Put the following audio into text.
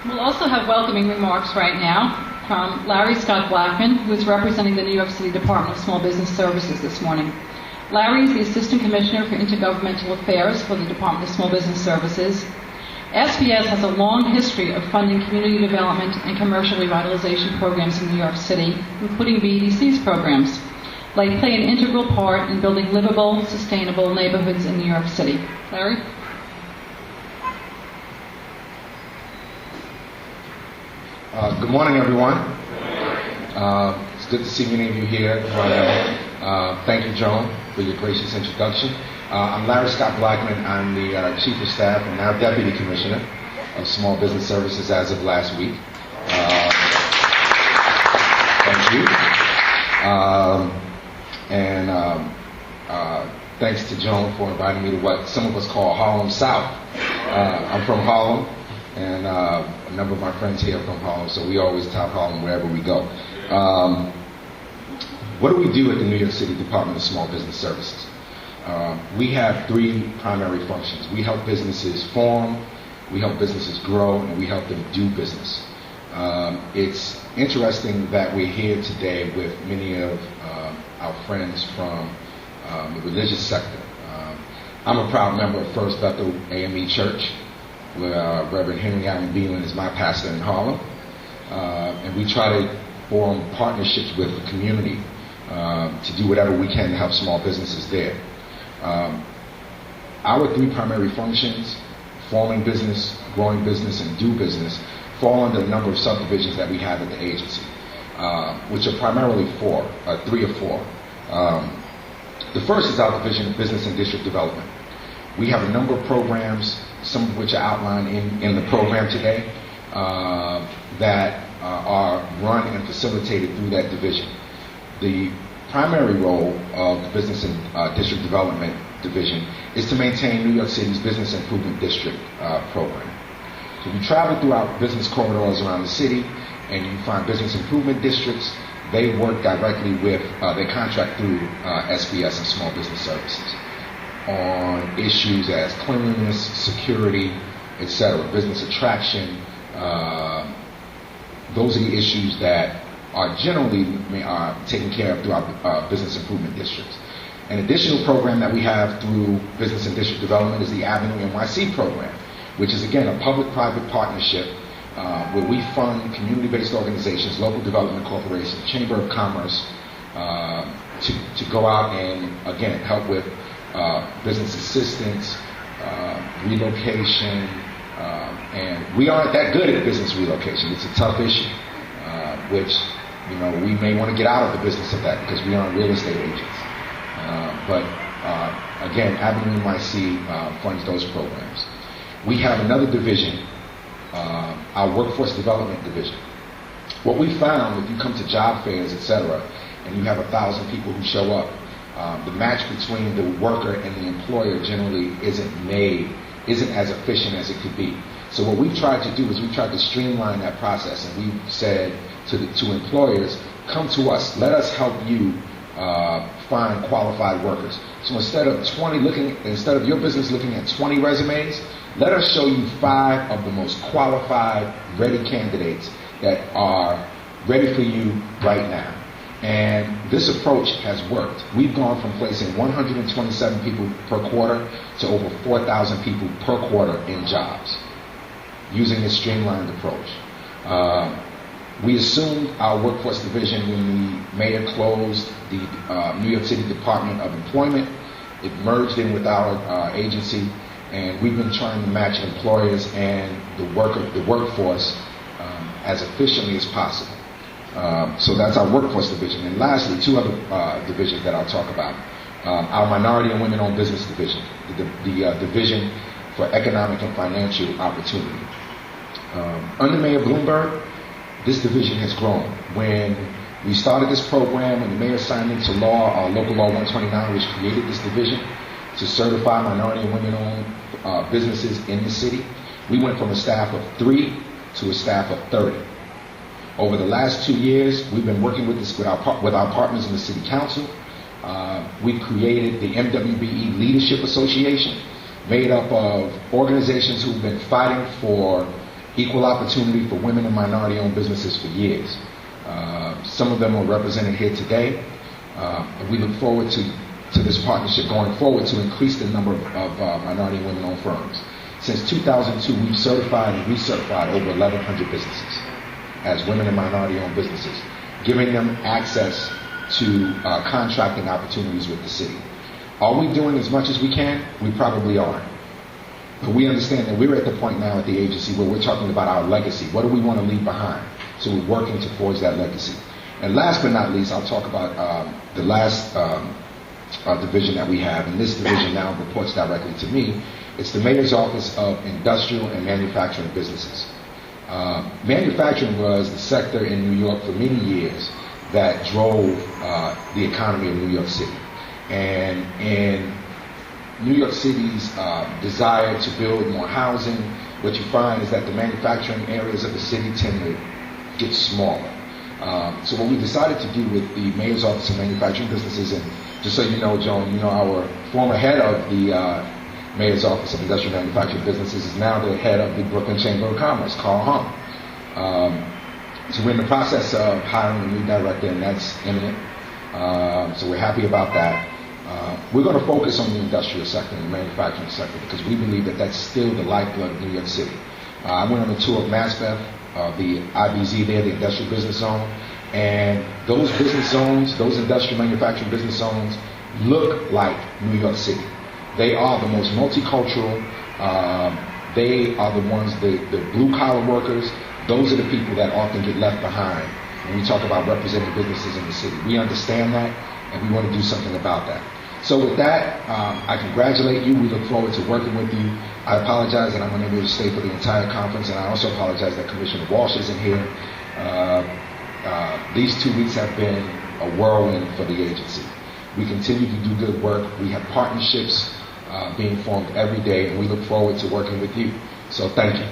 We'll also have welcoming remarks right now from Larry Scott Blackmon, who is representing the New York City Department of Small Business Services this morning. Larry is the Assistant Commissioner for Intergovernmental Affairs for the Department of Small Business Services. SBS has a long history of funding community development and commercial revitalization programs in New York City, including BEDC's programs. They play an integral part in building livable, sustainable neighborhoods in New York City. Larry? Good morning, everyone. It's good to see many of you here. Thank you, Joan, for your gracious introduction. I'm Larry Scott Blackmon. I'm the Chief of Staff and now Deputy Commissioner of Small Business Services as of last week. Thank you. Thanks to Joan for inviting me to what some of us call Harlem South. I'm from Harlem. And a number of my friends here are from Harlem, so we always top Harlem wherever we go. What do we do at the New York City Department of Small Business Services? We have three primary functions. We help businesses form, we help businesses grow, and we help them do business. It's interesting that we're here today with many of our friends from the religious sector. I'm a proud member of First Bethel AME Church, where Reverend Henry Allen Beelan is my pastor in Harlem. And we try to form partnerships with the community to do whatever we can to help small businesses there. Our three primary functions, forming business, growing business, and do business, fall under a number of subdivisions that we have at the agency, which are primarily three or four. The first is our Division of Business and District Development. We have a number of programs, some of which are outlined in the program today, that are run and facilitated through that division. The primary role of the Business and District Development Division is to maintain New York City's Business Improvement District program. So we travel throughout business corridors around the city, and you find business improvement districts. They work directly with, they contract through SBS and Small Business Services on issues as cleanliness, security, etc., business attraction. Those are the issues that are generally taken care of throughout business improvement districts. An additional program that we have through Business and District Development is the Avenue NYC program, which is again a public-private partnership where we fund community-based organizations, local development corporations, Chamber of Commerce, to go out and again help with business assistance, relocation, and we aren't that good at business relocation. It's a tough issue, which we may want to get out of the business of that because we aren't real estate agents. But again, Avenue NYC funds those programs. We have another division, our Workforce Development Division. What we found, if you come to job fairs, etc., and you have 1,000 people who show up, the match between the worker and the employer generally isn't as efficient as it could be. So what we've tried to do is we've tried to streamline that process, and we've said to employers, come to us, let us help you find qualified workers. So instead of your business looking at 20 resumes, let us show you 5 of the most qualified, ready candidates that are ready for you right now. And this approach has worked. We've gone from placing 127 people per quarter to over 4,000 people per quarter in jobs using this streamlined approach. We assumed our workforce division when the mayor closed the New York City Department of Employment. It merged in with our agency, and we've been trying to match employers and the workforce as efficiently as possible. So that's our workforce division. And lastly, 2 other divisions that I'll talk about. Our minority and women-owned business division, the division for economic and financial opportunity. Under Mayor Bloomberg, this division has grown. When we started this program, when the mayor signed into law, Local Law 129, which created this division to certify minority and women-owned businesses in the city, we went from a staff of 3 to a staff of 30. Over the last 2 years, we've been working with our partners in the City Council. We created the MWBE Leadership Association, made up of organizations who've been fighting for equal opportunity for women and minority-owned businesses for years. Some of them are represented here today. And we look forward to this partnership going forward to increase the number of minority and women-owned firms. Since 2002, we've certified and recertified over 1,100 businesses as women and minority-owned businesses, giving them access to contracting opportunities with the city. Are we doing as much as we can? We probably are. But we understand that we're at the point now at the agency where we're talking about our legacy. What do we want to leave behind? So we're working to forge that legacy. And last but not least, I'll talk about the last division that we have, and this division now reports directly to me. It's the Mayor's Office of Industrial and Manufacturing Businesses. Manufacturing was the sector in New York for many years that drove the economy of New York City. And in New York City's desire to build more housing, what you find is that the manufacturing areas of the city tend to get smaller. So what we decided to do with the Mayor's Office of Manufacturing Businesses, and just so you know, Joan, you know, our former head of the Mayor's Office of Industrial and Manufacturing Businesses is now the head of the Brooklyn Chamber of Commerce, Carl Hung. So we're in the process of hiring a new director, and that's imminent. So we're happy about that. We're going to focus on the industrial sector and the manufacturing sector because we believe that that's still the lifeblood of New York City. I went on a tour of MASBEF, the IBZ there, the Industrial Business Zone, and those business zones, those industrial manufacturing business zones, look like New York City. They are the most multicultural. They are the ones, the blue-collar workers. Those are the people that often get left behind when we talk about representing businesses in the city. We understand that, and we want to do something about that. So with that, I congratulate you. We look forward to working with you. I apologize that I'm unable to stay for the entire conference, and I also apologize that Commissioner Walsh isn't here. These 2 weeks have been a whirlwind for the agency. We continue to do good work. We have partnerships being formed every day, and we look forward to working with you. So thank you.